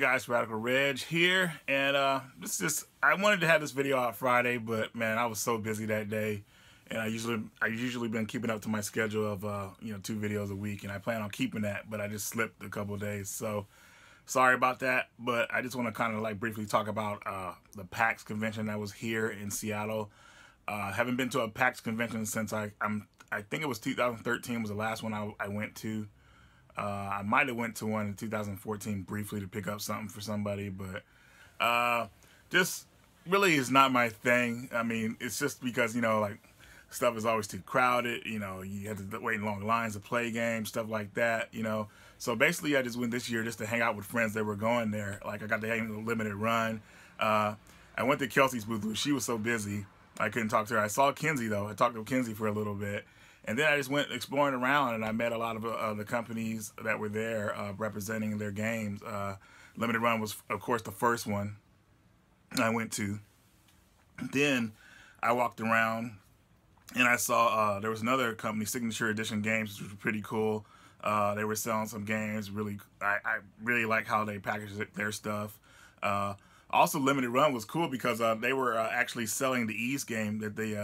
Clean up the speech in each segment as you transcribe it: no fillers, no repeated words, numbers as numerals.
guys, Radical Reg here, and I wanted to have this video out Friday, but man, I was so busy that day, and I usually been keeping up to my schedule of 2 videos a week, and I plan on keeping that, but I just slipped a couple of days, so sorry about that. But I just want to kind of like briefly talk about the PAX convention that was here in Seattle. Haven't been to a PAX convention since I think it was 2013 was the last one I went to. I might have went to one in 2014 briefly to pick up something for somebody, but just really is not my thing. I mean, it's just because, like, stuff is always too crowded. You have to wait in long lines to play games, stuff like that, So basically, I just went this year just to hang out with friends that were going there. Like, I got to hang with a limited run. I went to Kelsey's booth. She was so busy, I couldn't talk to her. I saw Kenzie, though. I talked to Kenzie for a little bit. And then I just went exploring around, and I met a lot of the companies that were there representing their games. Limited Run was, of course, the first one I went to. Then I walked around, and I saw there was another company, Signature Edition Games, which was pretty cool. They were selling some games. I really like how they packaged their stuff. Also, Limited Run was cool because they were actually selling the Ease game that they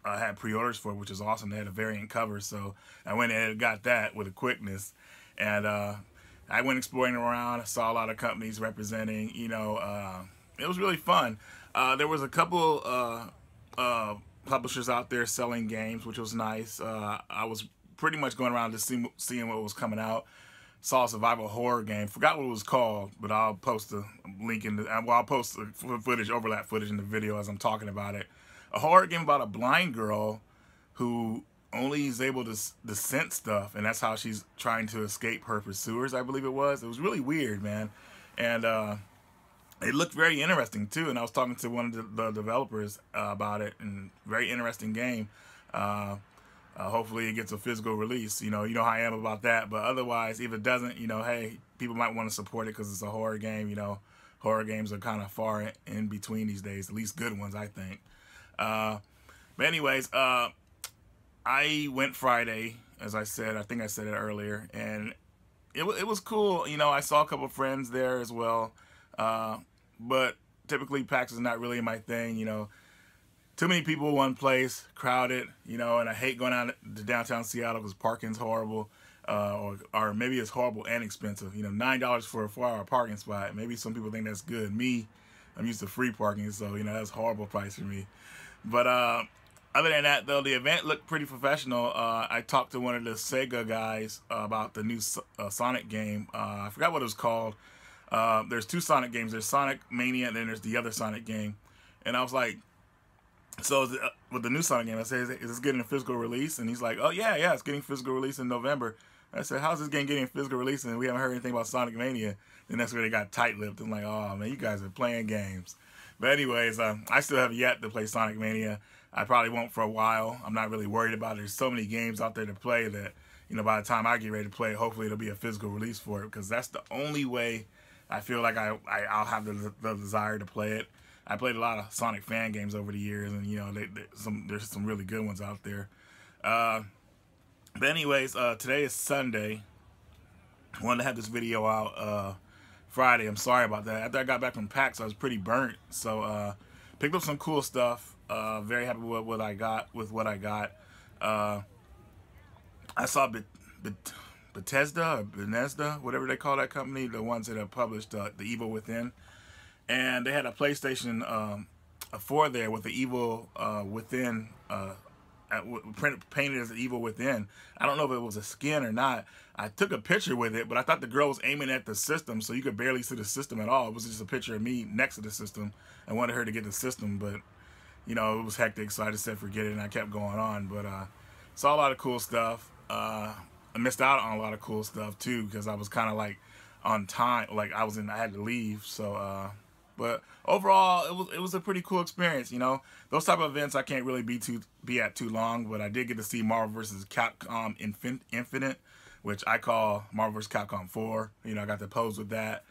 I had pre-orders for, which is awesome. They had a variant cover, so I went and got that with a quickness. And I went exploring around. I saw a lot of companies representing. It was really fun. There was a couple publishers out there selling games, which was nice. I was pretty much going around just seeing what was coming out. Saw a survival horror game. Forgot what it was called, but I'll post a link in the. Well, I'll post the footage, overlap footage in the video as I'm talking about it. A horror game about a blind girl who only is able to sense stuff, and that's how she's trying to escape her pursuers, I believe it was. It was really weird, man. And it looked very interesting, too. And I was talking to one of the developers about it, and very interesting game. Hopefully it gets a physical release. You know how I am about that. But otherwise, if it doesn't, hey, people might want to support it because it's a horror game. Horror games are kind of far in between these days, at least good ones, I think. But anyways, I went Friday, as I said. I think I said it earlier, and it was cool. I saw a couple of friends there as well. But typically PAX is not really my thing. Too many people in one place, crowded. And I hate going out to downtown Seattle because parking's horrible, or maybe it's horrible and expensive. $9 for a 4-hour parking spot. Maybe some people think that's good. Me, I'm used to free parking, so that's a horrible price for me. But other than that, though, the event looked pretty professional. I talked to one of the Sega guys about the new Sonic game. I forgot what it was called. There's 2 Sonic games. There's Sonic Mania, and then there's the other Sonic game. And I was like, so with the new Sonic game, I said, is this getting a physical release? And he's like, oh, yeah, it's getting physical release in November. I said, how's this game getting a physical release? And we haven't heard anything about Sonic Mania. Then that's where they got tight-lipped. I'm like, oh, man, you guys are playing games. But anyways, I still have yet to play Sonic Mania. I probably won't for a while. I'm not really worried about it. There's so many games out there to play that, by the time I get ready to play, hopefully it'll be a physical release for it, because that's the only way I feel like I'll have the desire to play it. I played a lot of Sonic fan games over the years, and, there's some really good ones out there. But anyways, today is Sunday. I wanted to have this video out Friday. I'm sorry about that. After I got back from PAX, I was pretty burnt. So picked up some cool stuff. Very happy with what I got. I saw Bethesda, whatever they call that company, the ones that have published The Evil Within, and they had a PlayStation 4 there with The Evil Within. Painted as The Evil Within. I don't know if it was a skin or not. I took a picture with it, but I thought the girl was aiming at the system, so you could barely see the system at all. It was just a picture of me next to the system. I wanted her to get the system, but it was hectic, so I just said forget it, and I kept going on. But saw a lot of cool stuff. I missed out on a lot of cool stuff too, because I was kind of like on time, like I had to leave. So but overall, it was a pretty cool experience. Those type of events I can't really be at too long, but I did get to see Marvel vs. Capcom Infinite, which I call Marvel vs. Capcom 4. I got to pose with that.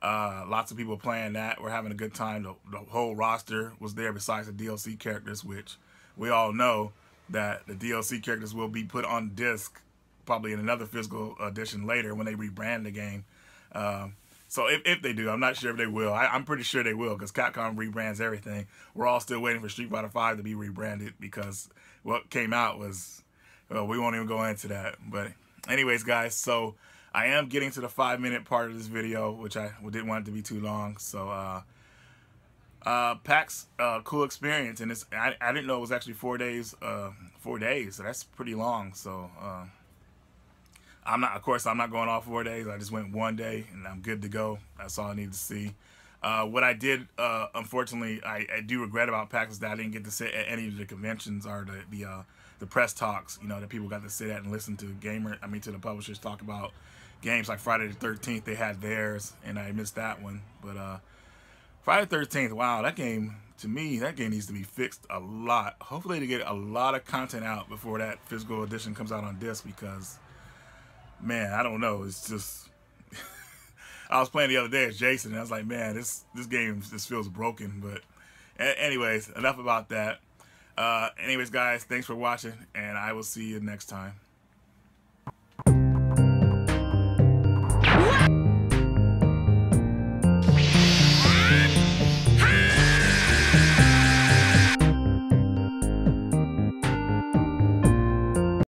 Lots of people playing that. We're having a good time. The whole roster was there besides the DLC characters, which we all know that the DLC characters will be put on disc probably in another physical edition later when they rebrand the game. So if they do, I'm not sure if they will. I'm pretty sure they will because Capcom rebrands everything. We're all still waiting for Street Fighter V to be rebranded because what came out was, well, we won't even go into that. But anyways, guys, so I am getting to the 5-minute part of this video, which I didn't want it to be too long. So PAX, cool experience, and I didn't know it was actually 4 days. 4 days, so that's pretty long. So of course I'm not going all 4 days. I just went 1 day and I'm good to go. That's all I need to see. What I did, unfortunately, I do regret about PAX is that I didn't get to sit at any of the conventions or the press talks, you know, that people got to sit at and listen to to the publishers talk about games. Like Friday the 13th, they had theirs, and I missed that one. But Friday the 13th, wow, that game, to me, that game needs to be fixed a lot. Hopefully they get a lot of content out before that physical edition comes out on disc, because, man, I don't know, it's just... I was playing the other day as Jason, and I was like, man, this game just feels broken. But anyways, enough about that. Anyways, guys, thanks for watching, and I will see you next time.